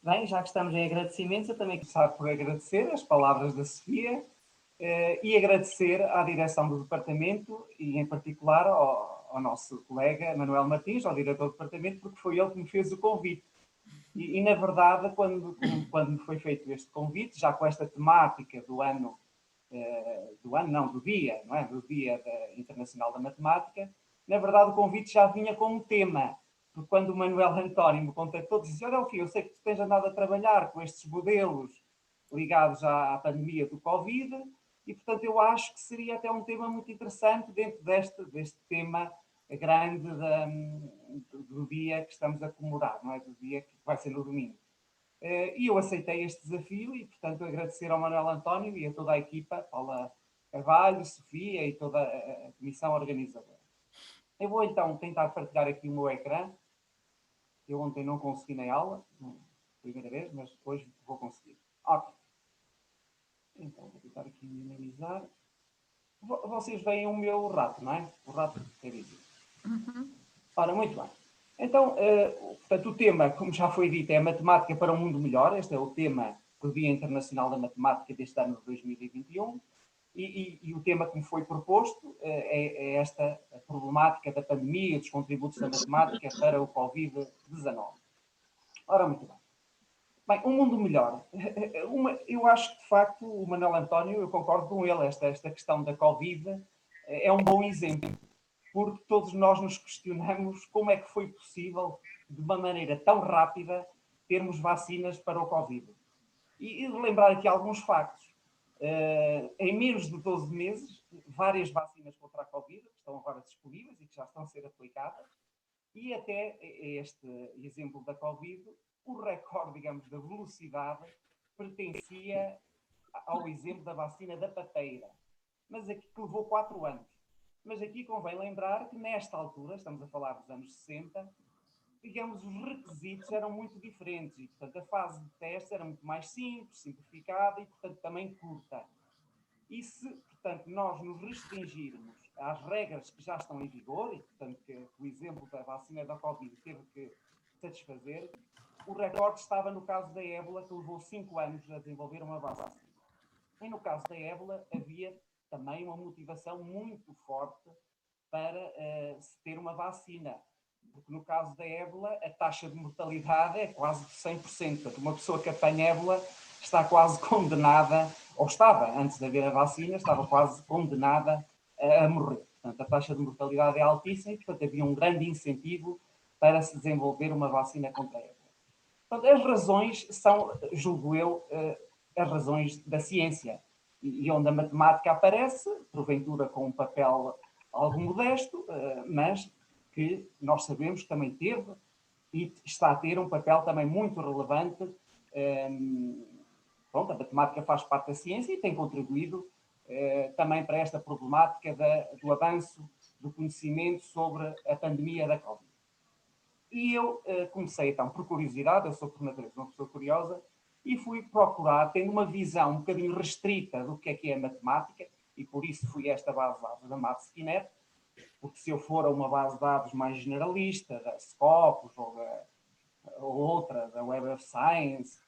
Bem, já que estamos em agradecimentos, eu também começar por agradecer as palavras da Sofia e agradecer à direção do departamento e, em particular, ao nosso colega Manuel Martins, ao diretor do departamento, porque foi ele que me fez o convite. E na verdade, quando me foi feito este convite, já com esta temática do dia, não é? Do Dia Internacional da Matemática, na verdade o convite já vinha com um tema. Porque quando o Manuel António me contactou, disse: olha, Fio, eu sei que tu tens andado a trabalhar com estes modelos ligados à pandemia do Covid, e portanto eu acho que seria até um tema muito interessante dentro deste tema grande do dia que estamos a comemorar, não é? Do dia que vai ser no domingo. E eu aceitei este desafio e, portanto, agradecer ao Manuel António e a toda a equipa, Paula Carvalho, Sofia e toda a comissão organizadora. Eu vou então tentar partilhar aqui o meu ecrã. Eu ontem não consegui na aula, primeira vez, mas depois vou conseguir. Ok. Então, vou tentar aqui minimizar. Vocês veem o meu rato, não é? O rato quer dizer. Ora, muito bem. Então, portanto, o tema, como já foi dito, é Matemática para um Mundo Melhor. Este é o tema do Dia Internacional da Matemática deste ano de 2021. E o tema que me foi proposto é esta problemática da pandemia, dos contributos da matemática para o Covid-19. Ora, muito bem. Bem, um mundo melhor. Eu acho que, de facto, o Manuel António, eu concordo com ele, esta questão da Covid é um bom exemplo, porque todos nós nos questionamos como é que foi possível, de uma maneira tão rápida, termos vacinas para o Covid. E lembrar aqui alguns factos. Em menos de 12 meses, várias vacinas contra a Covid que estão agora disponíveis e que já estão a ser aplicadas, e até este exemplo da Covid, o recorde, digamos, da velocidade pertencia ao exemplo da vacina da papeira, mas aqui que levou 4 anos. Mas aqui convém lembrar que nesta altura, estamos a falar dos anos 60, digamos, os requisitos eram muito diferentes e, portanto, a fase de teste era muito mais simples, simplificada e, portanto, também curta. E se, portanto, nós nos restringirmos às regras que já estão em vigor, e, portanto, que o exemplo da vacina da Covid teve que satisfazer, o recorde estava no caso da ébola, que levou 5 anos a desenvolver uma vacina. E no caso da ébola havia também uma motivação muito forte para se ter uma vacina. Porque no caso da ébola, a taxa de mortalidade é quase de 100%. Portanto, uma pessoa que apanha ébola está quase condenada, ou estava, antes de haver a vacina, estava quase condenada a morrer. Portanto, a taxa de mortalidade é altíssima e, portanto, havia um grande incentivo para se desenvolver uma vacina contra a ébola. Portanto, as razões são, julgo eu, as razões da ciência. E onde a matemática aparece, porventura com um papel algo modesto, mas que nós sabemos que também teve e está a ter um papel também muito relevante. Pronto, a matemática faz parte da ciência e tem contribuído também para esta problemática do avanço do conhecimento sobre a pandemia da Covid. E eu comecei então, por curiosidade, eu sou por natureza uma pessoa curiosa, e fui procurar, tendo uma visão um bocadinho restrita do que é a matemática, e por isso fui a esta base de dados da Mathskinet, porque se eu for a uma base de dados mais generalista, da Scopus ou outra, da Web of Science,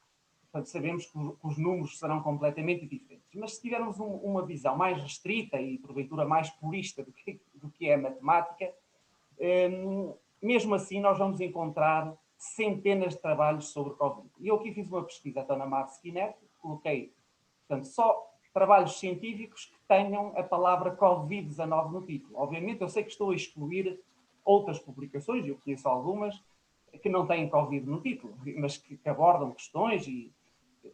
portanto, sabemos que os números serão completamente diferentes. Mas se tivermos uma visão mais restrita e, porventura, mais purista do que é a matemática, mesmo assim nós vamos encontrar centenas de trabalhos sobre Covid. E eu aqui fiz uma pesquisa então, na Mathskinet, coloquei, portanto, só trabalhos científicos que tenham a palavra Covid-19 no título. Obviamente, eu sei que estou a excluir outras publicações, eu conheço algumas, que não têm Covid no título, mas que abordam questões e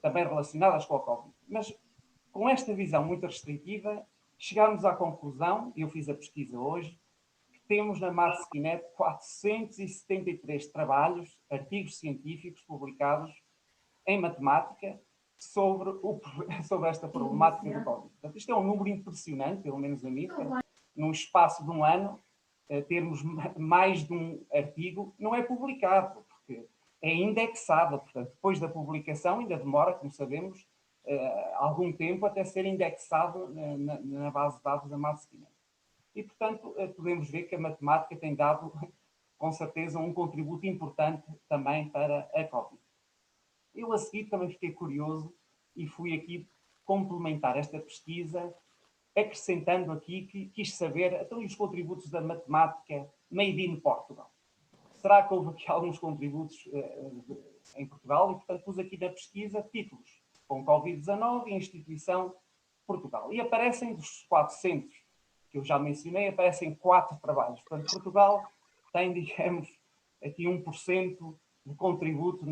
também relacionadas com a Covid. Mas com esta visão muito restritiva, chegámos à conclusão, e eu fiz a pesquisa hoje, que temos na Mathskinet 473 trabalhos, artigos científicos publicados em matemática sobre esta problemática do Covid. Portanto, isto é um número impressionante, pelo menos a mim, num espaço de um ano, termos mais de um artigo, não é publicado, porque é indexado, portanto, depois da publicação ainda demora, como sabemos, algum tempo até ser indexado na base de dados da Mathskinet. E, portanto, podemos ver que a matemática tem dado, com certeza, um contributo importante também para a Covid. Eu a seguir também fiquei curioso e fui aqui complementar esta pesquisa, acrescentando aqui que quis saber, então, os contributos da matemática made in Portugal. Será que houve aqui alguns contributos em Portugal? E, portanto, pus aqui na pesquisa títulos com Covid-19 e instituição Portugal. E aparecem dos 400 que eu já mencionei, aparecem 4 trabalhos. Portanto, Portugal tem, digamos, aqui 1% de contributo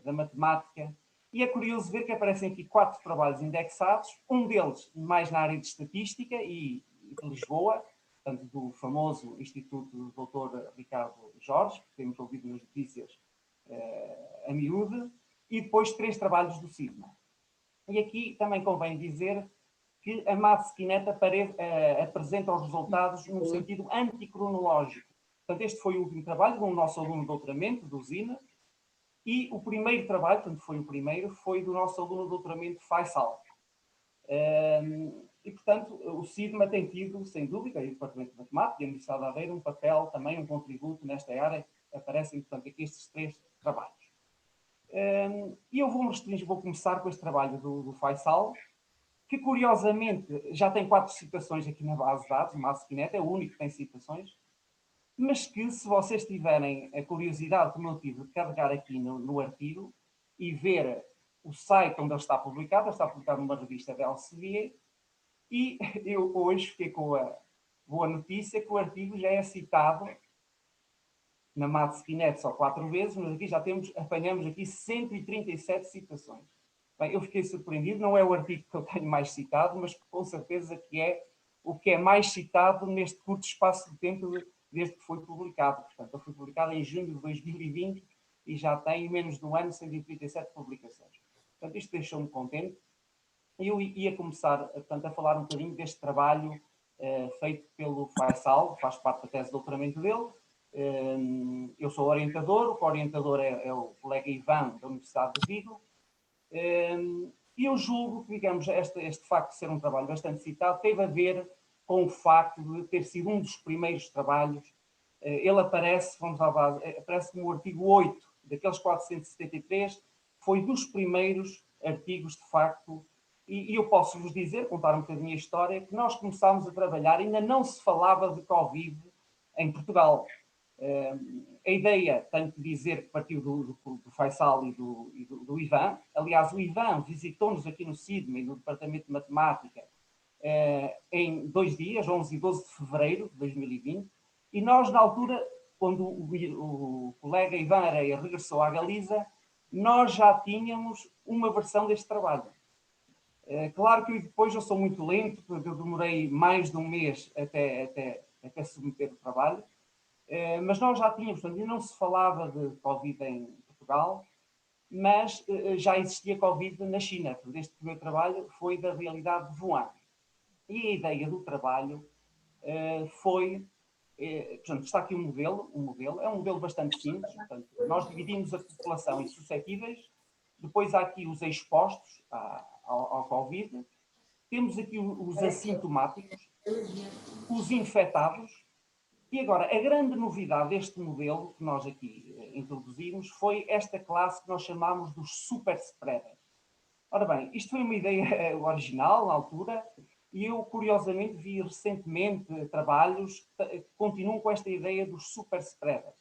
da matemática. E é curioso ver que aparecem aqui 4 trabalhos indexados, um deles mais na área de estatística e de Lisboa, portanto, do famoso Instituto do Dr. Ricardo Jorge, que temos ouvido nas notícias a miúde, e depois 3 trabalhos do SIGMA. E aqui também convém dizer que a Mathskinet apresenta os resultados num sentido anticronológico. Portanto, este foi o último trabalho do nosso aluno de doutoramento, do Zina, e o primeiro trabalho, portanto foi o primeiro, foi do nosso aluno de doutoramento, Faisal. E, portanto, o SIGMA tem tido, sem dúvida, e o Departamento de Matemática e a Universidade de Aveiro, um papel, também um contributo nesta área. Aparecem, portanto, aqui estes 3 trabalhos. E eu vou começar com este trabalho do Faisal, que curiosamente já tem 4 citações aqui na base de dados, o Mathskinet é o único que tem citações, mas que, se vocês tiverem a curiosidade, como eu tive, de carregar aqui no artigo e ver o site onde ele está publicado numa revista da Elsevier, e eu hoje fiquei com a boa notícia que o artigo já é citado na Mathskinet só 4 vezes, mas aqui apanhamos aqui 137 citações. Bem, eu fiquei surpreendido, não é o artigo que eu tenho mais citado, mas com certeza que é o que é mais citado neste curto espaço de tempo desde que foi publicado. Portanto, ele foi publicado em junho de 2020 e já tem, em menos de um ano, 137 publicações. Portanto, isto deixou-me contente. Eu ia começar, portanto, a falar um bocadinho deste trabalho feito pelo Faisal, faz parte da tese de doutoramento dele. Eu sou orientador, o orientador é o colega Ivan, da Universidade de Vigo. E eu julgo que, digamos, este facto de ser um trabalho bastante citado teve a ver com o facto de ter sido um dos primeiros trabalhos. Ele aparece, vamos à base, aparece no artigo 8 daqueles 473, foi dos primeiros artigos, de facto, e eu posso vos dizer, contar um bocadinho a história, que nós começámos a trabalhar, ainda não se falava de Covid em Portugal. A ideia, tenho que dizer, que partiu do Faisal e do Ivan. Aliás, o Ivan visitou-nos aqui no SIGMA e no Departamento de Matemática em 2 dias, 11 e 12 de fevereiro de 2020, e nós, na altura, quando o colega Ivan Areia regressou à Galiza, nós já tínhamos uma versão deste trabalho. Claro que depois eu sou muito lento, porque eu demorei mais de um mês até submeter o trabalho, mas nós já tínhamos, portanto, não se falava de Covid em Portugal, mas já existia Covid na China. Portanto, este primeiro trabalho foi da realidade de Wuhan. E a ideia do trabalho foi, portanto, está aqui um modelo, é um modelo bastante simples. Portanto, nós dividimos a população em suscetíveis, depois há aqui os expostos ao Covid, temos aqui os assintomáticos, os infectados, e agora, a grande novidade deste modelo que nós aqui introduzimos foi esta classe que nós chamamos dos super spreaders. Ora bem, isto foi uma ideia original na altura e eu, curiosamente, vi recentemente trabalhos que continuam com esta ideia dos super spreaders.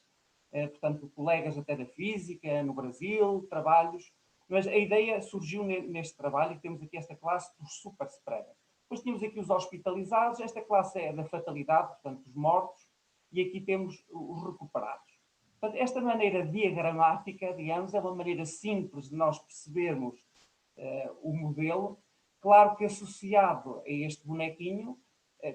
Portanto, colegas até da física, no Brasil, trabalhos, mas a ideia surgiu neste trabalho e temos aqui esta classe dos super spreaders. Depois temos aqui os hospitalizados, esta classe é da fatalidade, portanto, os mortos, e aqui temos os recuperados. Portanto, esta maneira diagramática, digamos, é uma maneira simples de nós percebermos o modelo. Claro que associado a este bonequinho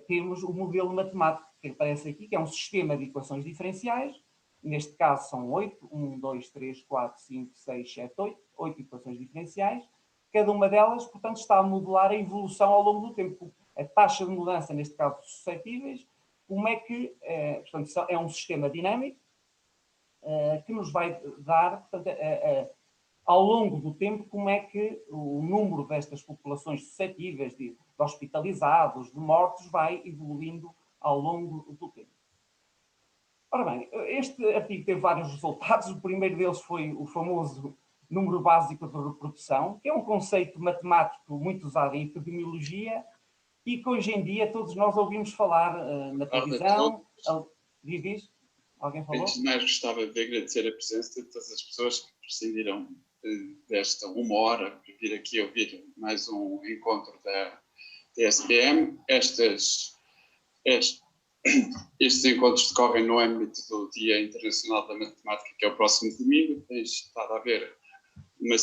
temos o modelo matemático que aparece aqui, que é um sistema de equações diferenciais. Neste caso são 8, 1, 2, 3, 4, 5, 6, 7, 8 equações diferenciais. Cada uma delas, portanto, está a modelar a evolução ao longo do tempo. A taxa de mudança, neste caso, dos suscetíveis, como é que, portanto, é um sistema dinâmico que nos vai dar, portanto, ao longo do tempo, como é que o número destas populações suscetíveis de hospitalizados, de mortos, vai evoluindo ao longo do tempo. Ora bem, este artigo teve vários resultados. O primeiro deles foi o famoso número básico de reprodução, que é um conceito matemático muito usado em epidemiologia e que hoje em dia todos nós ouvimos falar na televisão. Diz? Alguém falou? Antes de mais, gostava de agradecer a presença de todas as pessoas que prescindiram desta 1 hora para vir aqui ouvir mais um encontro da TSPM. Estes encontros decorrem no âmbito do Dia Internacional da Matemática, que é o próximo domingo. Tens estado a ver uma...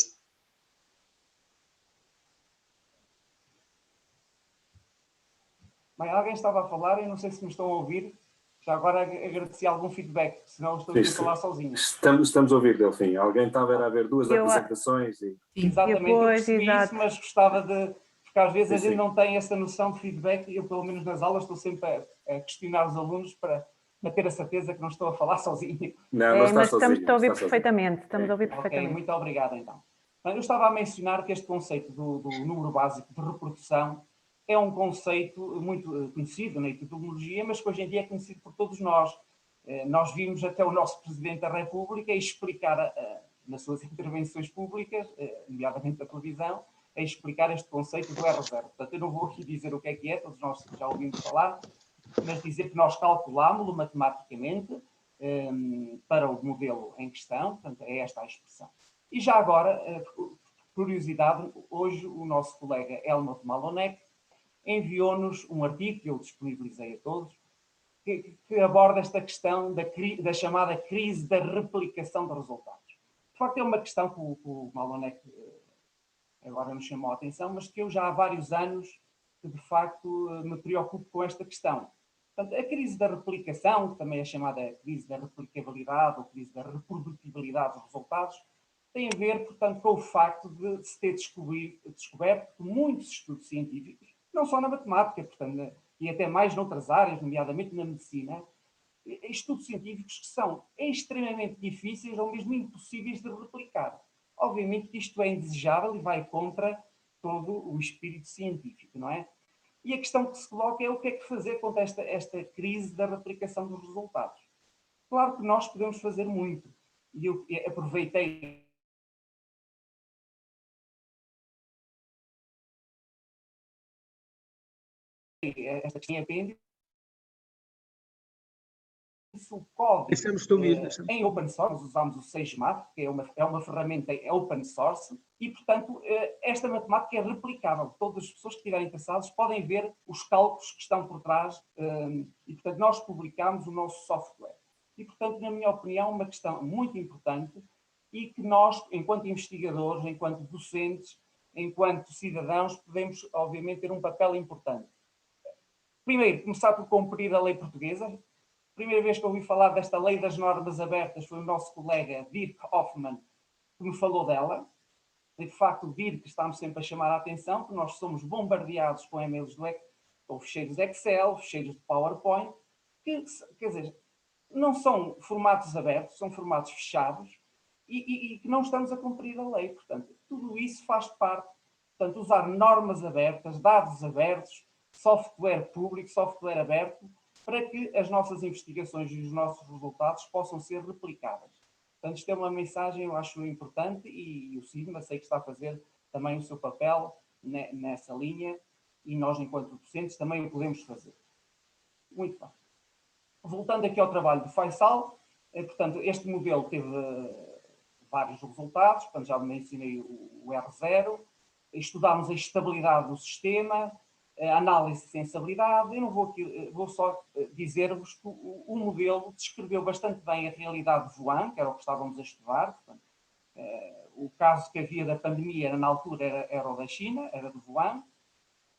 Bem, alguém estava a falar, eu não sei se me estão a ouvir. Já agora agradeci algum feedback, senão estou aqui a falar sozinho. Estamos a ouvir, Delfim. Alguém estava a ver 2 apresentações e... Exatamente, eu percebi isso, mas gostava de... Porque às vezes a gente não tem essa noção de feedback e eu, pelo menos nas aulas, estou sempre a questionar os alunos para ter a certeza que não estou a falar sozinho. Não está mas sozinho. Estamos a ouvir perfeitamente. Ok, muito obrigado então. Eu estava a mencionar que este conceito do número básico de reprodução é um conceito muito conhecido na epidemiologia, mas que hoje em dia é conhecido por todos nós. Nós vimos até o nosso Presidente da República explicar, nas suas intervenções públicas, nomeadamente da televisão, a explicar este conceito do R0. Portanto, eu não vou aqui dizer o que é, todos nós já ouvimos falar, mas dizer que nós calculámos-lo matematicamente para o modelo em questão, portanto, é esta a expressão. E já agora, curiosidade, hoje o nosso colega Helmut Malonek enviou-nos um artigo que eu disponibilizei a todos, que aborda esta questão da chamada crise da replicação de resultados. De facto, é uma questão que o Malonek agora nos chamou a atenção, mas que eu já há vários anos que, de facto, me preocupo com esta questão. Portanto, a crise da replicação, que também é chamada crise da replicabilidade ou crise da reprodutibilidade dos resultados, tem a ver, portanto, com o facto de se ter descoberto que muitos estudos científicos, não só na matemática, portanto, e até mais noutras áreas, nomeadamente na medicina, estudos científicos que são extremamente difíceis ou mesmo impossíveis de replicar. Obviamente que isto é indesejável e vai contra todo o espírito científico, não é? E a questão que se coloca é o que é que fazer contra esta crise da replicação dos resultados. Claro que nós podemos fazer muito. E eu aproveitei esta questão em apêndice, o código em open source, usamos o SageMath, que é uma ferramenta open source, e, portanto, esta matemática é replicável. Todas as pessoas que estiverem interessadas podem ver os cálculos que estão por trás, e, portanto, nós publicamos o nosso software. E, portanto, na minha opinião, uma questão muito importante e que nós, enquanto investigadores, enquanto docentes, enquanto cidadãos, podemos, obviamente, ter um papel importante. Primeiro, começar por cumprir a lei portuguesa. A primeira vez que ouvi falar desta lei das normas abertas foi o nosso colega Dirk Hoffman que me falou dela. E, de facto, o Dirk está-me sempre a chamar a atenção, que nós somos bombardeados com e-mails ou ficheiros Excel, ficheiros de PowerPoint, que, quer dizer, não são formatos abertos, são formatos fechados e que não estamos a cumprir a lei. Portanto, tudo isso faz parte. Portanto, usar normas abertas, dados abertos, software público, software aberto, para que as nossas investigações e os nossos resultados possam ser replicadas. Portanto, isto é uma mensagem, eu acho, importante e o CIDMA sei que está a fazer também o seu papel nessa linha e nós, enquanto docentes, também o podemos fazer. Muito bem. Voltando aqui ao trabalho do Faisal, portanto, este modelo teve vários resultados, portanto, já mencionei o R0, estudámos a estabilidade do sistema, a análise de sensibilidade. Eu não vou aqui, vou só dizer-vos que o modelo descreveu bastante bem a realidade de Wuhan, que era o que estávamos a estudar. Portanto, o caso que havia da pandemia na altura era o da China, era de Wuhan,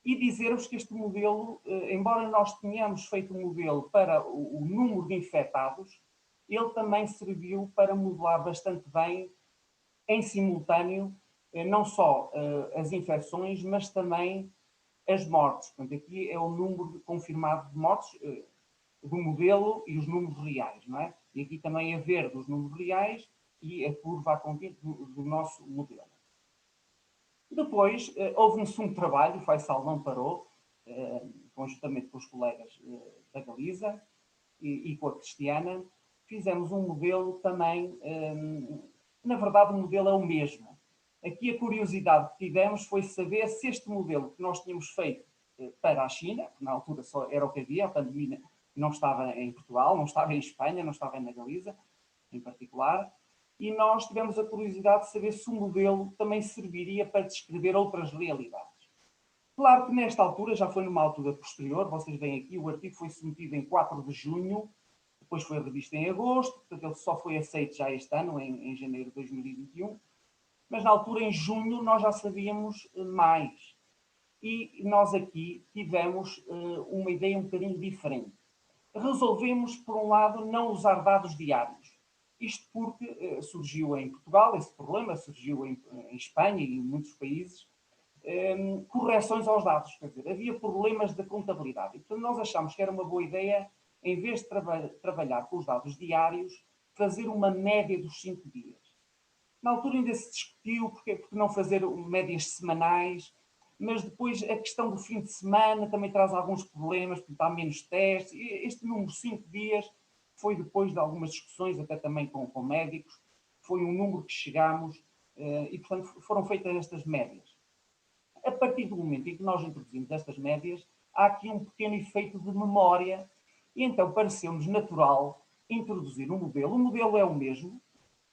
e dizer-vos que este modelo, embora nós tenhamos feito um modelo para o número de infectados, ele também serviu para modelar bastante bem, em simultâneo, não só as infecções, mas também as mortes. Portanto, aqui é o número confirmado de mortes do modelo e os números reais, não é? E aqui também a verde os números reais e a curva a contínuo do nosso modelo. Depois, houve um sumo trabalho, o Faisal não parou, conjuntamente com os colegas da Galiza e com a Cristiana, fizemos um modelo também na verdade o modelo é o mesmo. Aqui a curiosidade que tivemos foi saber se este modelo que nós tínhamos feito para a China, que na altura só era o que havia, a pandemia não estava em Portugal, não estava em Espanha, não estava na Galiza, em particular, e nós tivemos a curiosidade de saber se o modelo também serviria para descrever outras realidades. Claro que nesta altura, já foi numa altura posterior, vocês veem aqui, o artigo foi submetido em 4 de junho, depois foi revisto em agosto, portanto ele só foi aceito já este ano, em janeiro de 2021, mas na altura, em junho, nós já sabíamos mais. E nós aqui tivemos uma ideia um bocadinho diferente. Resolvemos, por um lado, não usar dados diários. Isto porque surgiu em Portugal, esse problema surgiu em Espanha e em muitos países, correções aos dados. Quer dizer, havia problemas de contabilidade. E, portanto, nós achámos que era uma boa ideia, em vez de trabalhar com os dados diários, fazer uma média dos 5 dias. Na altura ainda se discutiu porque não fazer médias semanais, mas depois a questão do fim de semana também traz alguns problemas, porque há menos testes. Este número 5 dias foi depois de algumas discussões, até também com médicos, foi um número que chegámos e, portanto, foram feitas estas médias. A partir do momento em que nós introduzimos estas médias, há aqui um pequeno efeito de memória e então pareceu-nos natural introduzir um modelo. O modelo é o mesmo,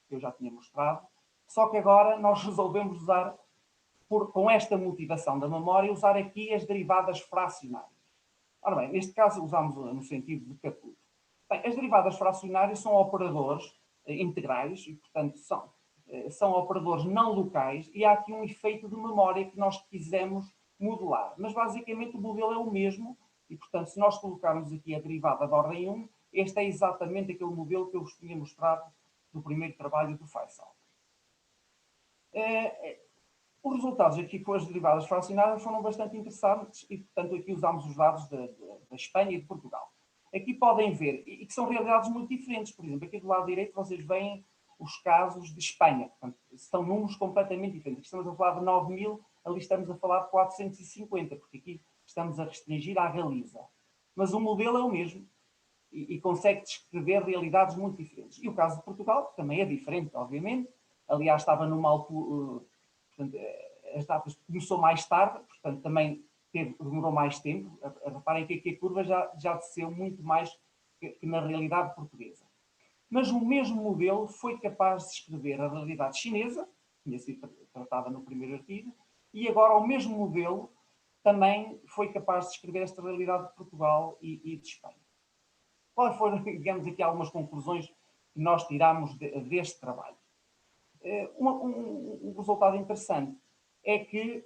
que eu já tinha mostrado, só que agora nós resolvemos usar, com esta motivação da memória, usar aqui as derivadas fracionárias. Ora bem, neste caso usamos no sentido de Caputo. Bem, as derivadas fracionárias são operadores integrais e, portanto, são operadores não locais e há aqui um efeito de memória que nós quisemos modular. Mas, basicamente, o modelo é o mesmo e, portanto, se nós colocarmos aqui a derivada da ordem 1, este é exatamente aquele modelo que eu vos tinha mostrado no primeiro trabalho do Faisal. Os resultados aqui com as derivadas fracionárias foram bastante interessantes e, portanto, aqui usamos os dados da Espanha e de Portugal. Aqui podem ver, e que são realidades muito diferentes. Por exemplo, aqui do lado direito vocês veem os casos de Espanha. Portanto, são números completamente diferentes. Aqui estamos a falar de 9.000, ali estamos a falar de 450, porque aqui estamos a restringir à Galiza. Mas o modelo é o mesmo e consegue descrever realidades muito diferentes. E o caso de Portugal também é diferente, obviamente. Aliás, estava numa altura, portanto, as datas começou mais tarde, portanto, também demorou mais tempo. Reparem que aqui a curva já desceu muito mais que na realidade portuguesa. Mas o mesmo modelo foi capaz de descrever a realidade chinesa, que tinha sido tratada no primeiro artigo, e agora o mesmo modelo também foi capaz de descrever esta realidade de Portugal e de Espanha. Quais foram, digamos, aqui algumas conclusões que nós tiramos deste trabalho? Um resultado interessante é que,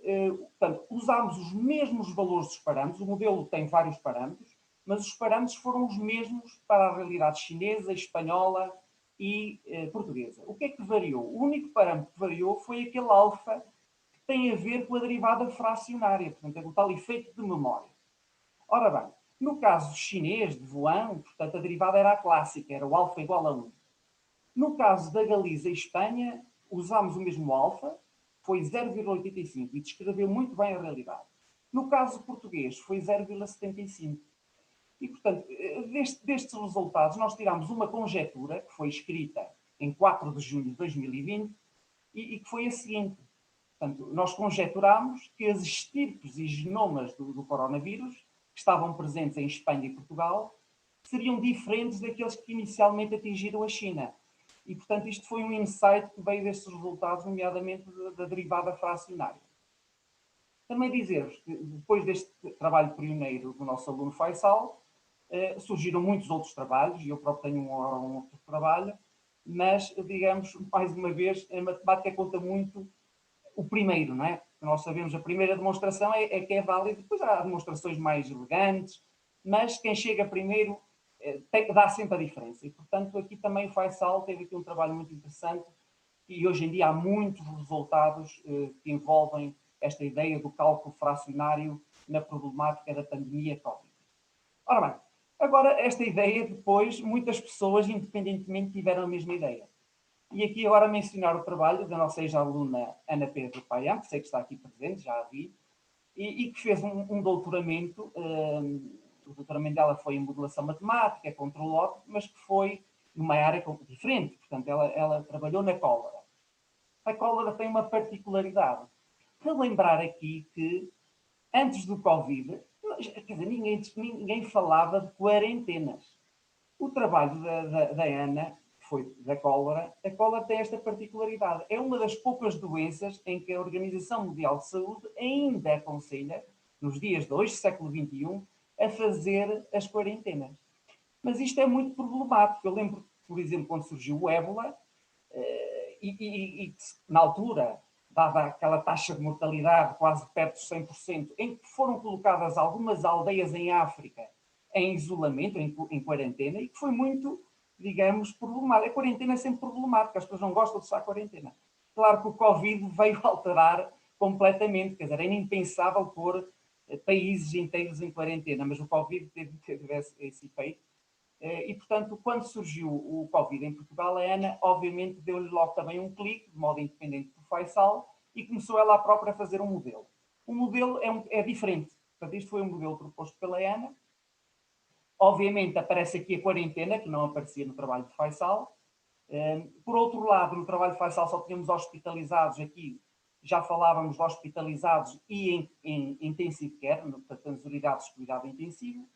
portanto, usámos os mesmos valores dos parâmetros, o modelo tem vários parâmetros, mas os parâmetros foram os mesmos para a realidade chinesa, espanhola e portuguesa. O que é que variou? O único parâmetro que variou foi aquele alfa que tem a ver com a derivada fracionária, portanto, é o tal efeito de memória. Ora bem, no caso chinês, de Wuhan, portanto, a derivada era a clássica, era o alfa igual a 1. No caso da Galiza e Espanha, usámos o mesmo alfa, foi 0,85 e descreveu muito bem a realidade. No caso português, foi 0,75. E, portanto, destes resultados, nós tiramos uma conjetura, que foi escrita em 4 de junho de 2020, e que foi a seguinte. Portanto, nós conjeturámos que as estirpes e genomas do coronavírus, que estavam presentes em Espanha e Portugal, seriam diferentes daqueles que inicialmente atingiram a China. E, portanto, isto foi um insight que veio destes resultados, nomeadamente da derivada fracionária. Também dizer-vos que, depois deste trabalho pioneiro do nosso aluno Faisal, surgiram muitos outros trabalhos, e eu próprio tenho um outro trabalho, mas, digamos, mais uma vez, a matemática conta muito o primeiro, não é? Nós sabemos, a primeira demonstração é que é válida, depois há demonstrações mais elegantes, mas quem chega primeiro dá sempre a diferença. E, portanto, aqui também o Faisal teve aqui um trabalho muito interessante e hoje em dia há muitos resultados que envolvem esta ideia do cálculo fracionário na problemática da pandemia Covid. Ora bem, agora esta ideia depois, muitas pessoas independentemente tiveram a mesma ideia. E aqui agora mencionar o trabalho da nossa ex-aluna Ana Pedro Paião, que sei que está aqui presente, já a vi, e que fez um doutoramento. O doutoramento dela foi em modelação matemática, controle óptico, mas que foi numa área diferente. Portanto, ela trabalhou na cólera. A cólera tem uma particularidade. Relembrar aqui que, antes do Covid, quer dizer, ninguém falava de quarentenas. O trabalho da Ana, que foi da cólera, a cólera tem esta particularidade. É uma das poucas doenças em que a Organização Mundial de Saúde ainda aconselha, nos dias de hoje, século XXI, a fazer as quarentenas. Mas isto é muito problemático. Eu lembro, por exemplo, quando surgiu o ébola, e na altura, dada aquela taxa de mortalidade quase perto de 100%, em que foram colocadas algumas aldeias em África em isolamento, em quarentena, e que foi muito, digamos, problemático. A quarentena é sempre problemática, as pessoas não gostam de estar à quarentena. Claro que o Covid veio alterar completamente, quer dizer, era impensável pôr países inteiros em quarentena, mas o Covid teve esse efeito. E, portanto, quando surgiu o Covid em Portugal, a Ana, obviamente, deu-lhe logo também um clique, de modo independente do Faisal, e começou ela própria a fazer um modelo. O modelo é diferente. Portanto, isto foi um modelo proposto pela Ana. Obviamente, aparece aqui a quarentena, que não aparecia no trabalho de Faisal. Por outro lado, no trabalho de Faisal só tínhamos hospitalizados aqui, já falávamos de hospitalizados e em intensive care, portanto, nas unidades de cuidado intensivo.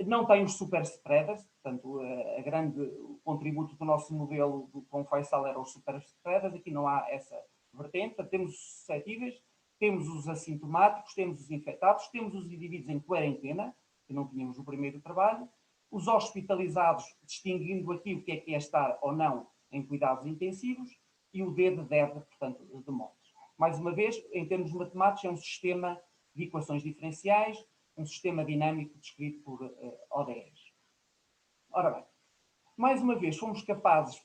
Não tem os super spreaders, portanto, o contributo do nosso modelo com o Faisal era os super spreaders, aqui não há essa vertente. Portanto, temos os suscetíveis, temos os assintomáticos, temos os infectados, temos os indivíduos em quarentena, que não tínhamos no primeiro trabalho, os hospitalizados, distinguindo aqui o que é estar ou não em cuidados intensivos, e o D de DED, portanto, de mortes. Mais uma vez, em termos matemáticos, é um sistema de equações diferenciais, um sistema dinâmico descrito por ODS. Ora bem, mais uma vez, fomos capazes...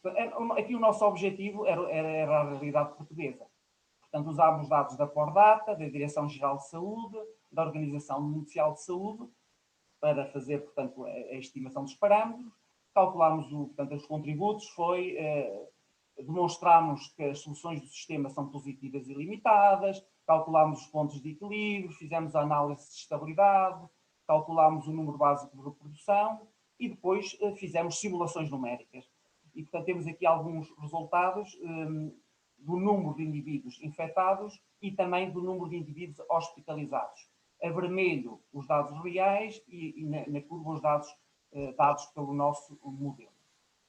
Aqui o nosso objetivo era a realidade portuguesa. Portanto, usámos dados da Pordata, da Direção-Geral de Saúde, da Organização Mundial de Saúde, para fazer, portanto, a estimação dos parâmetros. Calculámos, portanto, os contributos, demonstramos que as soluções do sistema são positivas e limitadas, calculámos os pontos de equilíbrio, fizemos a análise de estabilidade, calculámos o número básico de reprodução e depois fizemos simulações numéricas. E, portanto, temos aqui alguns resultados do número de indivíduos infectados e também do número de indivíduos hospitalizados. A vermelho, os dados reais e na curva, os dados pelo nosso modelo.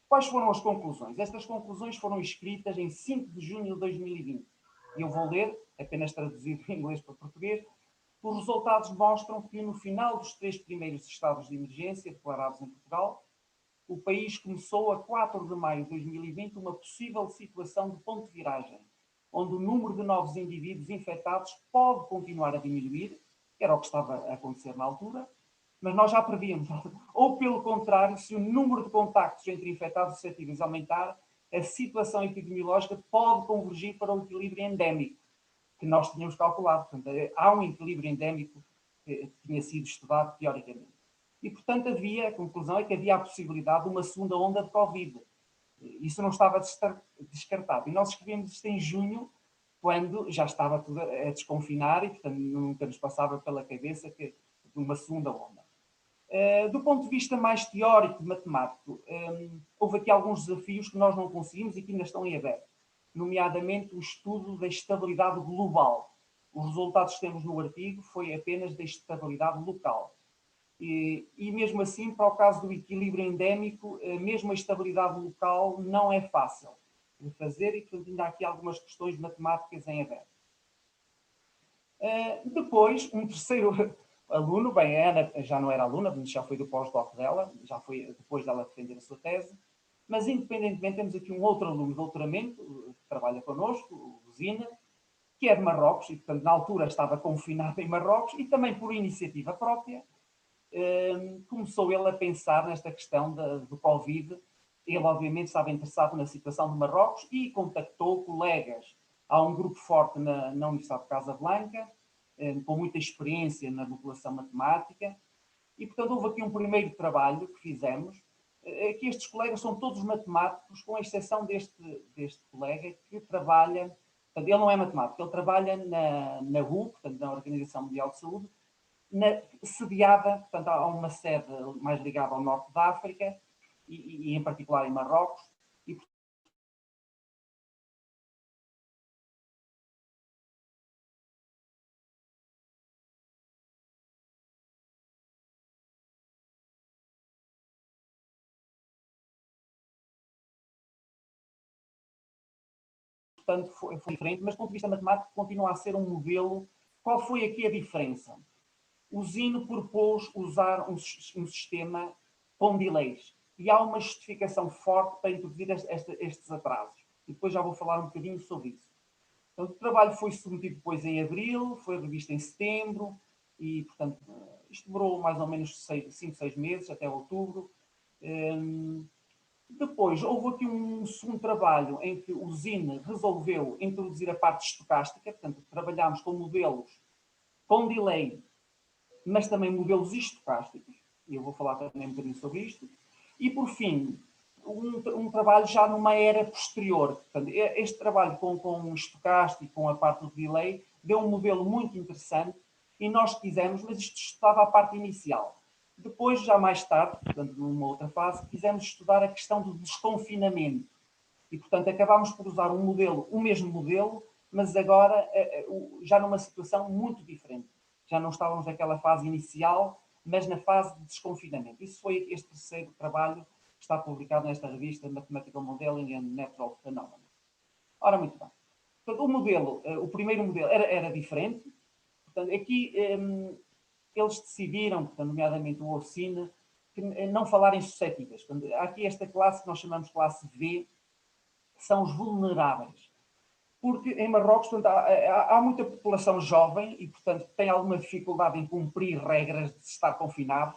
Quais foram as conclusões? Estas conclusões foram escritas em 5 de junho de 2020. E eu vou ler, apenas traduzido em inglês para português. Os resultados mostram que no final dos 3 primeiros estados de emergência declarados em Portugal, o país começou a 4 de maio de 2020 uma possível situação de ponto de viragem, onde o número de novos indivíduos infectados pode continuar a diminuir, que era o que estava a acontecer na altura, mas nós já prevíamos. Ou, pelo contrário, se o número de contactos entre infectados e suscetíveis aumentar, a situação epidemiológica pode convergir para o equilíbrio endémico, que nós tínhamos calculado. Portanto, há um equilíbrio endémico que tinha sido estudado teoricamente. E, portanto, a conclusão é que havia a possibilidade de uma segunda onda de Covid. Isso não estava descartado. E nós escrevemos isto em junho, quando já estava tudo a desconfinar e, portanto, nunca nos passava pela cabeça que de uma segunda onda. Do ponto de vista mais teórico, matemático, houve aqui alguns desafios que nós não conseguimos e que ainda estão em aberto, nomeadamente o estudo da estabilidade global. Os resultados que temos no artigo foi apenas da estabilidade local. E mesmo assim, para o caso do equilíbrio endémico, mesmo a estabilidade local não é fácil de fazer e, portanto, ainda há aqui algumas questões matemáticas em aberto. Depois, um terceiro aluno, bem, a Ana já não era aluna, já foi do pós-doc dela, já foi depois dela defender a sua tese, mas independentemente temos aqui um outro aluno de doutoramento, que trabalha connosco, o Zina, que é de Marrocos e, portanto, na altura estava confinado em Marrocos e também por iniciativa própria, começou ele a pensar nesta questão do Covid. Ele, obviamente, estava interessado na situação de Marrocos e contactou colegas. Há um grupo forte na Universidade de Casablanca, com muita experiência na modulação matemática, e, portanto, houve aqui um primeiro trabalho que fizemos, que estes colegas são todos matemáticos, com exceção deste colega que trabalha, portanto, ele não é matemático, ele trabalha na WHO, portanto, na Organização Mundial de Saúde, sediada, portanto, há uma sede mais ligada ao norte da África, e em particular em Marrocos, portanto, foi diferente, mas do ponto de vista matemático continua a ser um modelo. Qual foi aqui a diferença? O Zino propôs usar um sistema com delays. E há uma justificação forte para introduzir estes atrasos. E depois já vou falar um bocadinho sobre isso. Então, o trabalho foi submetido depois em abril, foi revisto em setembro, e, portanto, isto demorou mais ou menos 5, 6 meses, até outubro. Depois, houve aqui um segundo trabalho em que o Zine resolveu introduzir a parte estocástica, portanto, trabalhámos com modelos com delay, mas também modelos estocásticos, e eu vou falar também um bocadinho sobre isto. E, por fim, um trabalho já numa era posterior. Portanto, este trabalho com o estocástico, com a parte do delay, deu um modelo muito interessante e nós quisemos, mas isto estava a parte inicial. Depois, já mais tarde, portanto, numa outra fase, quisemos estudar a questão do desconfinamento. E, portanto, acabámos por usar o mesmo modelo, mas agora já numa situação muito diferente. Já não estávamos naquela fase inicial, mas na fase de desconfinamento. Isso foi este terceiro trabalho que está publicado nesta revista Mathematical Modeling and Natural Phenomena. Ora, muito bem. Portanto, o primeiro modelo era diferente. Portanto, aqui eles decidiram, portanto, nomeadamente o Orsine, que não falar em suscetíveis. Portanto, há aqui esta classe que nós chamamos classe V, que são os vulneráveis. Porque em Marrocos, portanto, há muita população jovem e, portanto, tem alguma dificuldade em cumprir regras de estar confinado,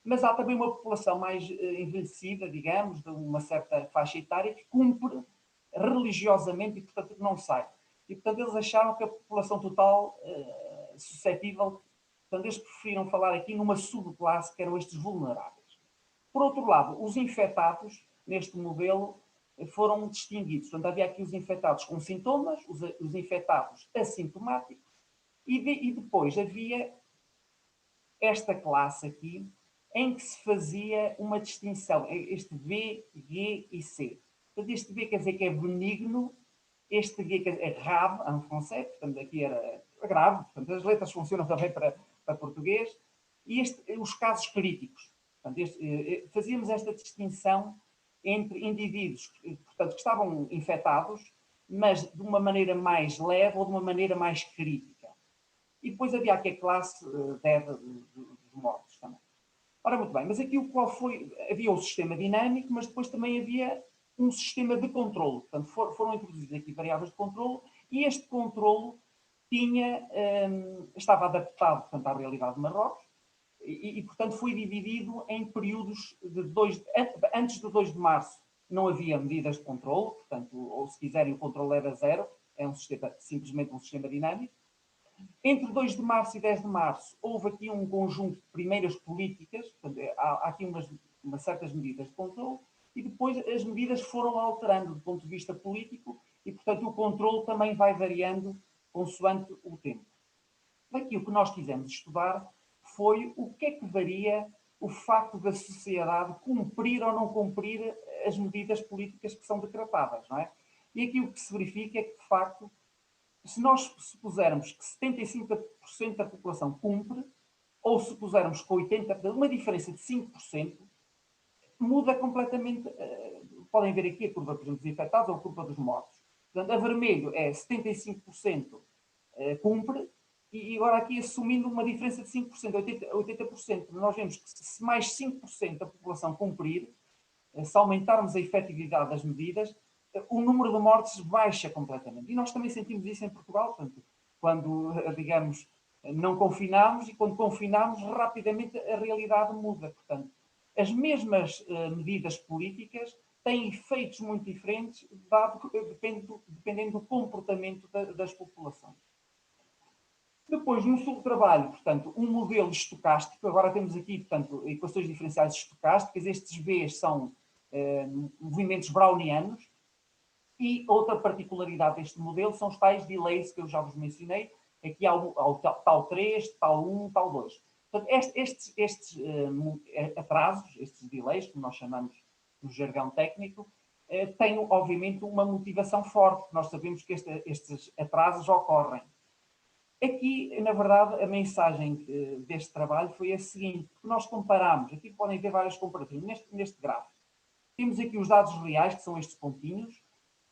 mas há também uma população mais envelhecida, digamos, de uma certa faixa etária, que cumpre religiosamente e, portanto, não sai. E, portanto, eles acharam que a população total suscetível, portanto, eles preferiram falar aqui numa subclasse que eram estes vulneráveis. Por outro lado, os infectados, neste modelo, foram distinguidos. Portanto, havia aqui os infectados com sintomas, os infectados assintomáticos, e depois havia esta classe aqui, em que se fazia uma distinção, este B, G e C. Portanto, este B quer dizer que é benigno, este G quer dizer é grave, en français, portanto, aqui era grave, portanto, as letras funcionam também para português, e os casos críticos. Portanto, fazíamos esta distinção entre indivíduos portanto, que estavam infectados, mas de uma maneira mais leve ou de uma maneira mais crítica. E depois havia aqui a classe dos mortos também. Ora, muito bem, mas aqui qual foi? Havia o sistema dinâmico, mas depois também havia um sistema de controle. Portanto, foram introduzidas aqui variáveis de controle e este controle estava adaptado, portanto, à realidade de Marrocos e, portanto, foi dividido em períodos antes de 2 de março não havia medidas de controle, portanto, ou se quiserem o controle era zero, é simplesmente um sistema dinâmico. Entre 2 de março e 10 de março houve aqui um conjunto de primeiras políticas, portanto, há aqui umas certas medidas de controle, e depois as medidas foram alterando do ponto de vista político e, portanto, o controle também vai variando consoante o tempo. Aqui o que nós quisemos estudar foi o que é que varia o facto da sociedade cumprir ou não cumprir as medidas políticas que são decretadas, não é? E aqui o que se verifica é que, de facto, se nós supusermos que 75% da população cumpre, ou se pusermos que 80%, uma diferença de 5%, muda completamente. Podem ver aqui a curva, por exemplo, dos infectados ou a curva dos mortos. Portanto, a vermelho é 75% cumpre, e agora aqui assumindo uma diferença de 5%, 80%. Nós vemos que se mais 5% da população cumprir, se aumentarmos a efetividade das medidas, o número de mortes baixa completamente. E nós também sentimos isso em Portugal, portanto, quando, digamos, não confinamos e quando confinamos, rapidamente a realidade muda. Portanto, as mesmas medidas políticas têm efeitos muito diferentes, dependendo do comportamento das populações. Depois, no subtrabalho, portanto, um modelo estocástico. Agora temos aqui, portanto, equações diferenciais estocásticas. Estes Bs são movimentos brownianos. E outra particularidade deste modelo são os tais delays que eu já vos mencionei. Aqui há o tal 3, tal 1, tal 2. Portanto, estes atrasos, estes delays, como nós chamamos no jargão técnico, têm, obviamente, uma motivação forte. Nós sabemos que estes atrasos ocorrem. Aqui, na verdade, a mensagem deste trabalho foi a seguinte, porque nós comparamos, aqui podem ver várias comparações, neste gráfico. Temos aqui os dados reais, que são estes pontinhos,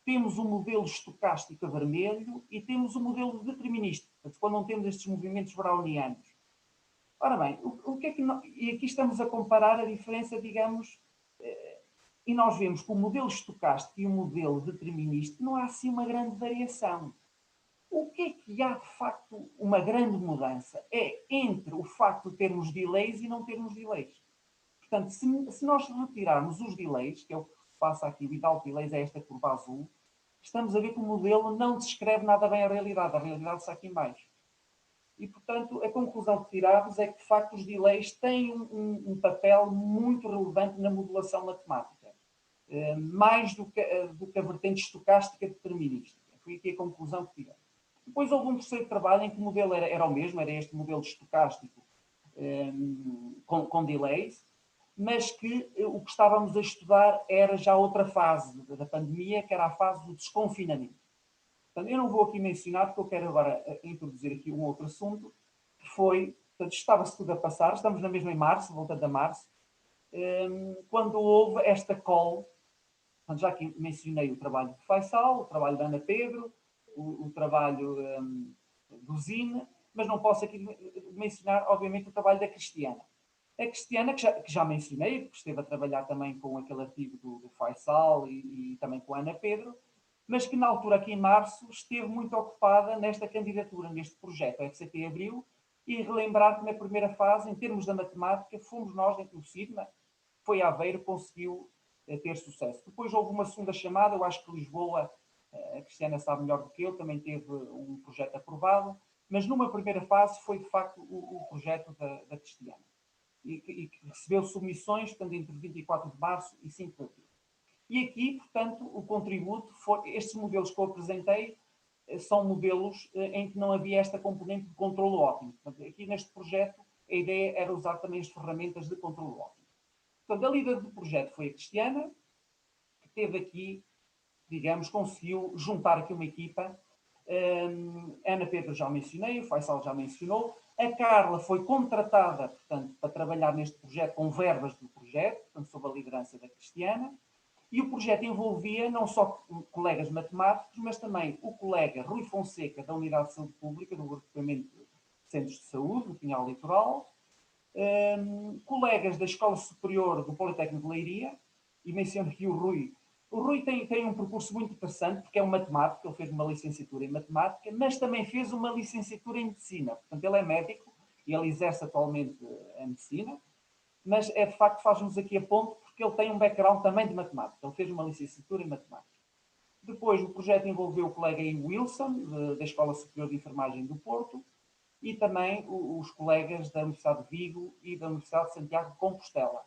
temos o modelo estocástico a vermelho e temos o modelo determinístico, portanto, quando não temos estes movimentos brownianos. Ora bem, o que é que e aqui estamos a comparar a diferença, digamos, e nós vemos que o modelo estocástico e o modelo determinístico não há assim uma grande variação. O que é que há de facto uma grande mudança? É entre o facto de termos delays e não termos delays. Portanto, se nós retirarmos os delays, que é o que passa aqui, o without delays é esta curva azul, estamos a ver que o modelo não descreve nada bem a realidade está aqui em baixo. E, portanto, a conclusão que tiramos é que, de facto, os delays têm um papel muito relevante na modelação matemática, mais do que a vertente estocástica determinística. Foi aqui a conclusão que tiramos. Depois houve um terceiro trabalho em que o modelo era o mesmo, era este modelo estocástico com delays, mas que o que estávamos a estudar era já outra fase da pandemia, que era a fase do desconfinamento. Portanto, eu não vou aqui mencionar, porque eu quero agora introduzir aqui um outro assunto, que foi, portanto, estava-se tudo a passar, estamos na mesma em março, voltando a março, quando houve esta call, portanto, já aqui mencionei o trabalho do Faisal, o trabalho da Ana Pedro, o trabalho do Zine, mas não posso aqui mencionar, obviamente, o trabalho da Cristiana. A Cristiana, que já mencionei, que esteve a trabalhar também com aquele artigo do Faisal e também com a Ana Pedro, mas que na altura, aqui em março, esteve muito ocupada nesta candidatura, neste projeto. A FCT abriu, e relembrar que na primeira fase, em termos da matemática, fomos nós, em que o CIDMA, foi a Aveiro, conseguiu ter sucesso. Depois houve uma segunda chamada, eu acho que Lisboa, a Cristiana sabe melhor do que eu, também teve um projeto aprovado, mas numa primeira fase foi, de facto, o projeto da Cristiana. E que recebeu submissões, portanto, entre 24 de março e 5 de abril. E aqui, portanto, o contributo foi, estes modelos que eu apresentei são modelos em que não havia esta componente de controle óptimo. Portanto, aqui neste projeto, a ideia era usar também as ferramentas de controle óptimo. Portanto, a líder do projeto foi a Cristiana, que teve aqui, digamos, conseguiu juntar aqui uma equipa. A Ana Pedro já mencionei, o Faisal já mencionou. A Carla foi contratada, portanto, para trabalhar neste projeto com verbas do projeto, portanto, sob a liderança da Cristiana. E o projeto envolvia não só colegas matemáticos, mas também o colega Rui Fonseca, da Unidade de Saúde Pública, do Agrupamento de Centros de Saúde, do Pinhal Litoral, colegas da Escola Superior do Politécnico de Leiria, e menciono aqui o Rui. O Rui tem um percurso muito interessante, porque é um matemático, ele fez uma licenciatura em matemática, mas também fez uma licenciatura em medicina. Portanto, ele é médico e ele exerce atualmente a medicina, mas de facto faz-nos aqui a ponto, porque ele tem um background também de matemática. Ele fez uma licenciatura em matemática. Depois, o projeto envolveu o colega Wilson, da Escola Superior de Enfermagem do Porto, e também os colegas da Universidade de Vigo e da Universidade de Santiago de Compostela.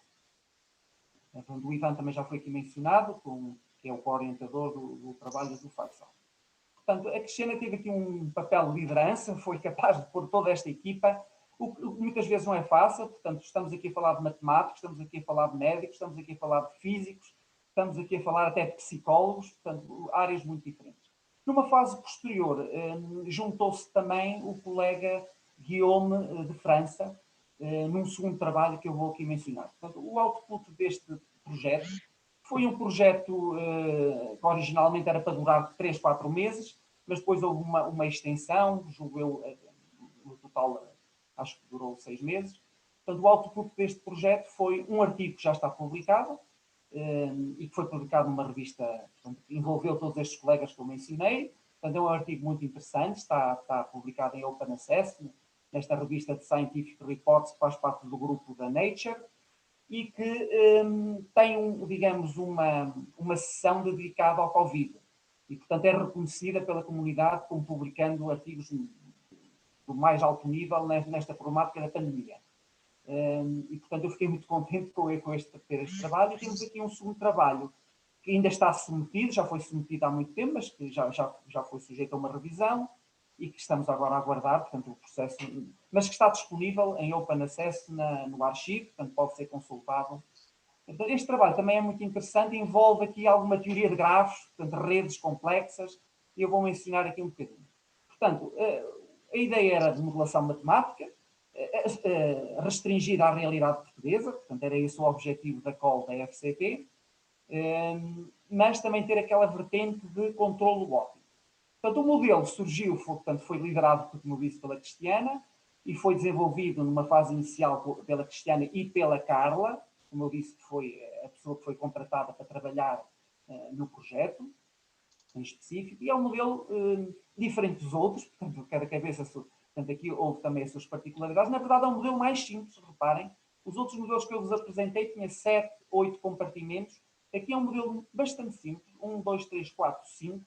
O Ivan também já foi aqui mencionado, que é o co-orientador do trabalho do Faisal. Portanto, a Cristiana teve aqui um papel de liderança, foi capaz de pôr toda esta equipa, o que muitas vezes não é fácil. Portanto, estamos aqui a falar de matemáticos, estamos aqui a falar de médicos, estamos aqui a falar de físicos, estamos aqui a falar até de psicólogos, portanto, áreas muito diferentes. Numa fase posterior, juntou-se também o colega Guillaume de França, num segundo trabalho que eu vou aqui mencionar. Portanto, o output deste projeto foi um projeto que originalmente era para durar 3, 4 meses, mas depois houve uma extensão, julgo eu, no total acho que durou 6 meses. Portanto, o output deste projeto foi um artigo que já está publicado e que foi publicado numa revista, portanto, que envolveu todos estes colegas que eu mencionei. Portanto, é um artigo muito interessante, está publicado em Open Access, nesta revista de Scientific Reports, que faz parte do grupo da Nature, e que tem, digamos, uma sessão dedicada ao Covid. E, portanto, é reconhecida pela comunidade como publicando artigos do mais alto nível nesta problemática da pandemia. E, portanto, eu fiquei muito contente com este trabalho. E temos aqui um segundo trabalho que ainda está submetido, já foi submetido há muito tempo, mas que já foi sujeito a uma revisão e que estamos agora a aguardar, portanto, o processo, mas que está disponível em Open Access no arquivo, portanto, pode ser consultado. Este trabalho também é muito interessante, envolve aqui alguma teoria de grafos, portanto, redes complexas, e eu vou mencionar aqui um bocadinho. Portanto, a ideia era de modelação matemática, restringida à realidade portuguesa, portanto, era esse o objetivo da call da FCT, mas também ter aquela vertente de controlo óptimo. Portanto, o modelo surgiu, foi liderado, como disse, pela Cristiana e foi desenvolvido numa fase inicial pela Cristiana e pela Carla, como eu disse, que foi a pessoa que foi contratada para trabalhar no projeto em específico, e é um modelo diferente dos outros, portanto, cada cabeça, portanto, aqui houve também as suas particularidades. Na verdade, é um modelo mais simples, reparem. Os outros modelos que eu vos apresentei tinham 7, 8 compartimentos. Aqui é um modelo bastante simples, 1, 2, 3, 4, 5.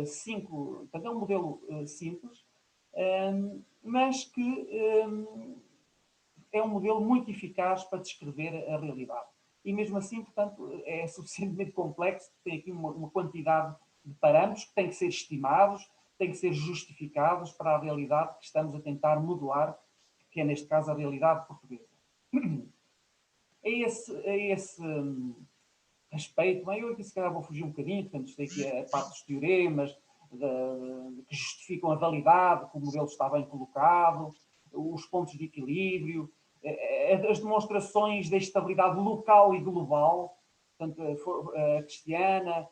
5, portanto, é um modelo simples, mas que é um modelo muito eficaz para descrever a realidade. E mesmo assim, portanto, é suficientemente complexo, tem aqui uma quantidade de parâmetros que têm que ser estimados, têm que ser justificados para a realidade que estamos a tentar modelar, que é neste caso a realidade portuguesa. A esse respeito, eu aqui se calhar vou fugir um bocadinho, portanto, isto aqui é a parte dos teoremas, que justificam a validade, que o modelo está bem colocado, os pontos de equilíbrio, as demonstrações da estabilidade local e global. Portanto, a Cristiana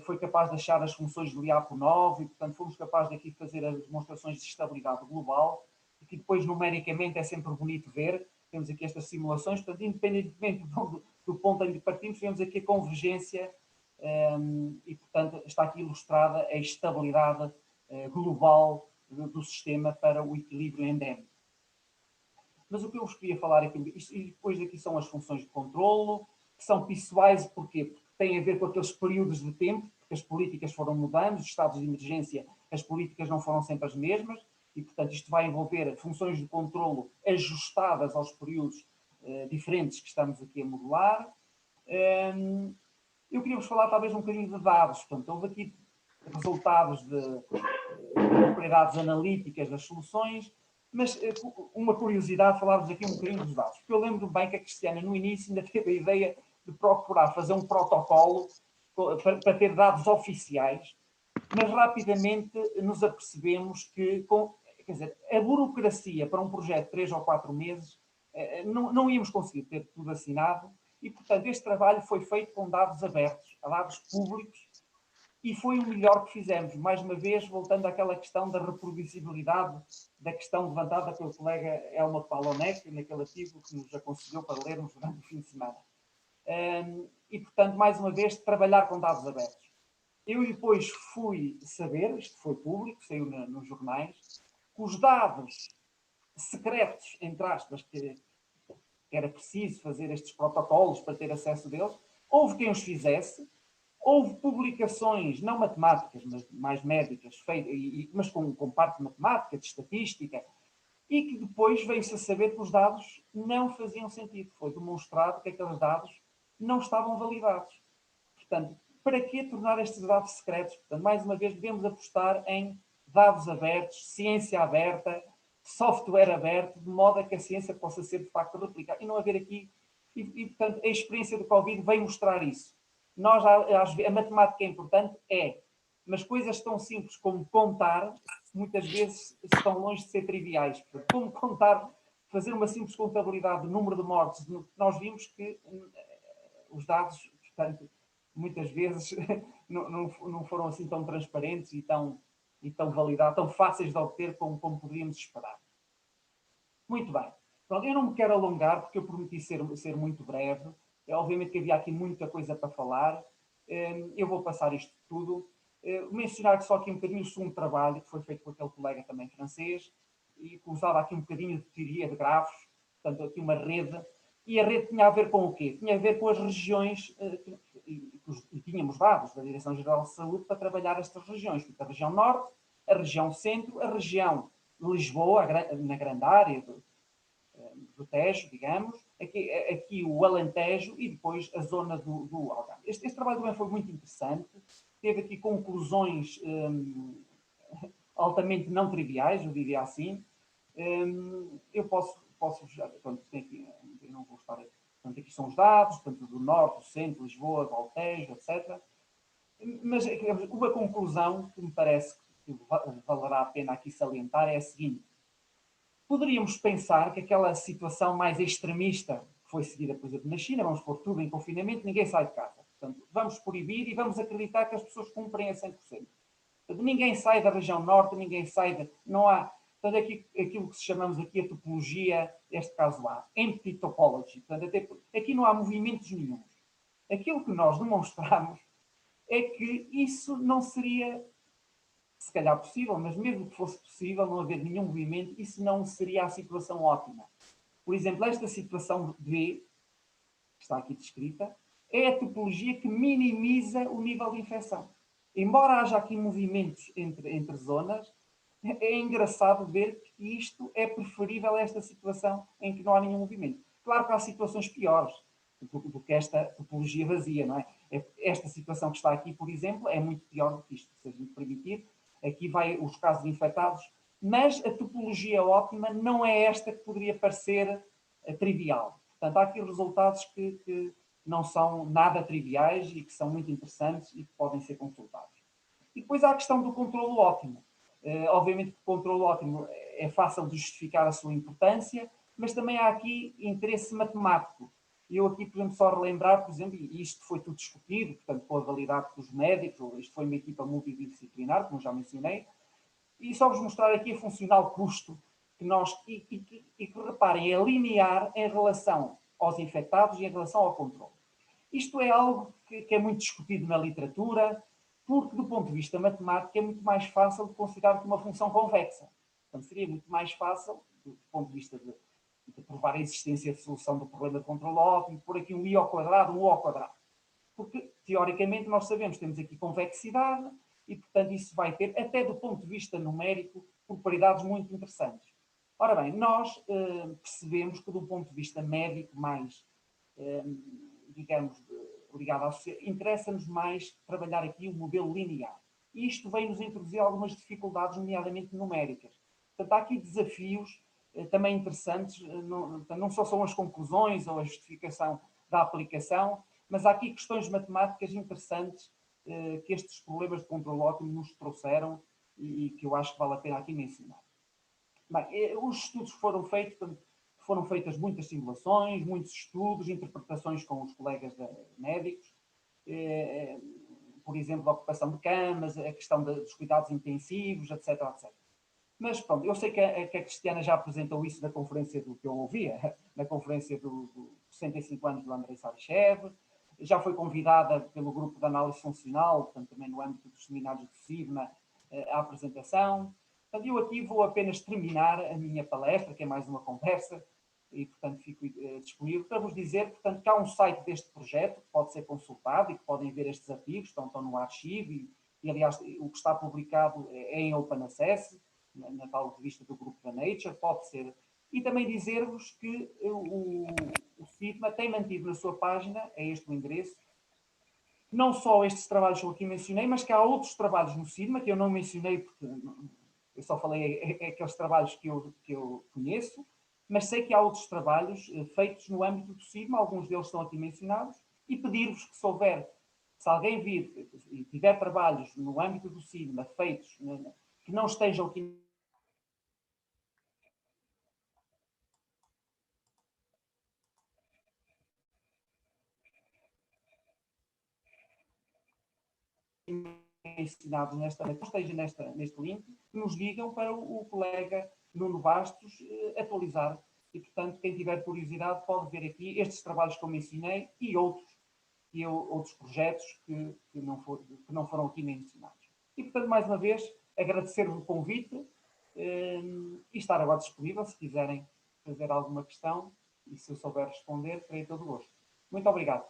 foi capaz de achar as funções de Lyapunov e, portanto, fomos capazes de aqui fazer as demonstrações de estabilidade global, que depois numericamente é sempre bonito ver. Temos aqui estas simulações, portanto, independentemente do ponto em que partimos, temos aqui a convergência e, portanto, está aqui ilustrada a estabilidade global do sistema para o equilíbrio endémico. Mas o que eu vos queria falar aqui, e depois aqui são as funções de controlo, que são pessoais, porquê? Porque têm a ver com aqueles períodos de tempo, porque as políticas foram mudando, os estados de emergência, as políticas não foram sempre as mesmas, e, portanto, isto vai envolver funções de controlo ajustadas aos períodos diferentes que estamos aqui a modelar. Eu queria vos falar talvez um bocadinho de dados. Portanto, houve aqui resultados de propriedades analíticas das soluções, mas uma curiosidade, falar-vos aqui um bocadinho dos dados. Porque eu lembro bem que a Cristiana, no início, ainda teve a ideia de procurar fazer um protocolo para ter dados oficiais, mas rapidamente nos apercebemos que, quer dizer, a burocracia para um projeto de 3 ou 4 meses, não íamos conseguir ter tudo assinado e, portanto, este trabalho foi feito com dados abertos, dados públicos, e foi o melhor que fizemos. Mais uma vez, voltando àquela questão da reproduzibilidade, da questão levantada pelo colega Elma Palonek, naquele artigo que nos aconselhou para lermos durante o fim de semana. E, portanto, mais uma vez, trabalhar com dados abertos. Eu depois fui saber, isto foi público, saiu nos jornais, que os dados secretos, entre aspas, que era preciso fazer estes protocolos para ter acesso deles, houve quem os fizesse, houve publicações, não matemáticas, mas mais médicas, mas com parte de matemática, de estatística, e que depois veio-se a saber que os dados não faziam sentido. Foi demonstrado que aqueles dados não estavam validados. Portanto, para que tornar estes dados secretos? Portanto, mais uma vez, devemos apostar em dados abertos, ciência aberta, software aberto, de modo a que a ciência possa ser, de facto, replicada. E não haver aqui... portanto, a experiência do Covid veio mostrar isso. A matemática é importante? É. Mas coisas tão simples como contar, muitas vezes estão longe de ser triviais. Portanto, como contar, fazer uma simples contabilidade do número de mortes, nós vimos que os dados, portanto, muitas vezes não foram assim tão transparentes e tão validados, tão fáceis de obter como poderíamos esperar. Muito bem. Pronto, eu não me quero alongar porque eu prometi ser muito breve. Obviamente que havia aqui muita coisa para falar. Eu vou passar isto tudo. Mencionar só aqui um bocadinho o segundo trabalho que foi feito por aquele colega também francês e que usava aqui um bocadinho de teoria de grafos, portanto aqui uma rede. E a rede tinha a ver com o quê? Tinha a ver com as regiões, e tínhamos dados da Direção-Geral de Saúde para trabalhar estas regiões. A região norte, a região centro, a região de Lisboa, na grande área do Tejo, digamos, aqui o Alentejo e depois a zona do Algarve. Este trabalho também foi muito interessante, teve aqui conclusões altamente não triviais, eu diria assim. Eu posso já, portanto, eu não vou estar aqui. Portanto, aqui são os dados, portanto, do Norte, do Centro, Lisboa, do Altejo, etc. Mas uma conclusão que me parece que valerá a pena aqui salientar é a seguinte. Poderíamos pensar que aquela situação mais extremista que foi seguida, por exemplo, na China, vamos pôr tudo em confinamento, ninguém sai de casa. Portanto, vamos proibir e vamos acreditar que as pessoas cumprem a 100%. Portanto, ninguém sai da região norte, ninguém sai de... Não há... Portanto, aquilo que chamamos aqui a topologia, neste caso há, empty topology. Portanto, aqui não há movimentos nenhum. Aquilo que nós demonstramos é que isso não seria, se calhar, possível, mas mesmo que fosse possível não haver nenhum movimento, isso não seria a situação ótima. Por exemplo, esta situação B, que está aqui descrita, é a topologia que minimiza o nível de infecção. Embora haja aqui movimentos entre zonas, é engraçado ver que isto é preferível a esta situação em que não há nenhum movimento. Claro que há situações piores do que esta topologia vazia, não é? Esta situação que está aqui, por exemplo, é muito pior do que isto, se a gente permitir. Aqui vai os casos infectados, mas a topologia ótima não é esta que poderia parecer trivial. Portanto, há aqui resultados que não são nada triviais e que são muito interessantes e que podem ser consultados. E depois há a questão do controlo ótimo. Obviamente que o controlo ótimo é fácil de justificar a sua importância, mas também há aqui interesse matemático. E eu aqui, por exemplo, só relembrar, por exemplo, e isto foi tudo discutido, portanto, pela validade dos médicos, isto foi uma equipa multidisciplinar, como já mencionei, e só vos mostrar aqui a funcional custo, que reparem, é linear em relação aos infectados e em relação ao controle. Isto é algo que é muito discutido na literatura, porque do ponto de vista matemático é muito mais fácil de considerar que uma função convexa. Portanto, seria muito mais fácil, do ponto de vista de provar a existência de solução do problema de controle ótimo, por aqui um i ao quadrado, um u ao quadrado. Porque, teoricamente, nós sabemos que temos aqui convexidade e, portanto, isso vai ter, até do ponto de vista numérico, propriedades muito interessantes. Ora bem, nós percebemos que, do ponto de vista médico, mais, digamos, ligado ao sociedade, interessa-nos mais trabalhar aqui o modelo linear. E isto vem-nos introduzir algumas dificuldades, nomeadamente numéricas. Portanto, há aqui desafios também interessantes, não só são as conclusões ou a justificação da aplicação, mas há aqui questões matemáticas interessantes que estes problemas de controle ótimo nos trouxeram e que eu acho que vale a pena aqui mencionar. Bem, os estudos que foram feitas muitas simulações, muitos estudos, interpretações com os colegas médicos, por exemplo, a ocupação de camas, a questão dos cuidados intensivos, etc, etc. Mas pronto, eu sei que a Cristiana já apresentou isso na conferência do que eu ouvia, na conferência do 65 anos do Andrei Savichev, já foi convidada pelo grupo de análise funcional, portanto também no âmbito dos seminários do SIGMA, a apresentação. Portanto, eu aqui vou apenas terminar a minha palestra, que é mais uma conversa, e portanto fico disponível para vos dizer, portanto, que há um site deste projeto que pode ser consultado e que podem ver estes artigos, estão no arquivo e aliás o que está publicado é em Open Access, na tal revista do grupo da Nature, pode ser. E também dizer-vos que o SIGMA tem mantido na sua página, é este o endereço, não só estes trabalhos que eu aqui mencionei, mas que há outros trabalhos no SIGMA que eu não mencionei porque eu só falei aqueles trabalhos que eu conheço, mas sei que há outros trabalhos feitos no âmbito do SIGMA, alguns deles estão aqui mencionados, e pedir-vos que se alguém vir e tiver trabalhos no âmbito do SIGMA feitos que não estejam aqui ensinados neste link, que nos ligam para o colega Nuno Bastos atualizar. E, portanto, quem tiver curiosidade pode ver aqui estes trabalhos que eu mencionei e outros projetos que não foram aqui mencionados. E, portanto, mais uma vez, agradecer-vos o convite e estar agora disponível se quiserem fazer alguma questão e se eu souber responder, terei todo o gosto. Muito obrigado.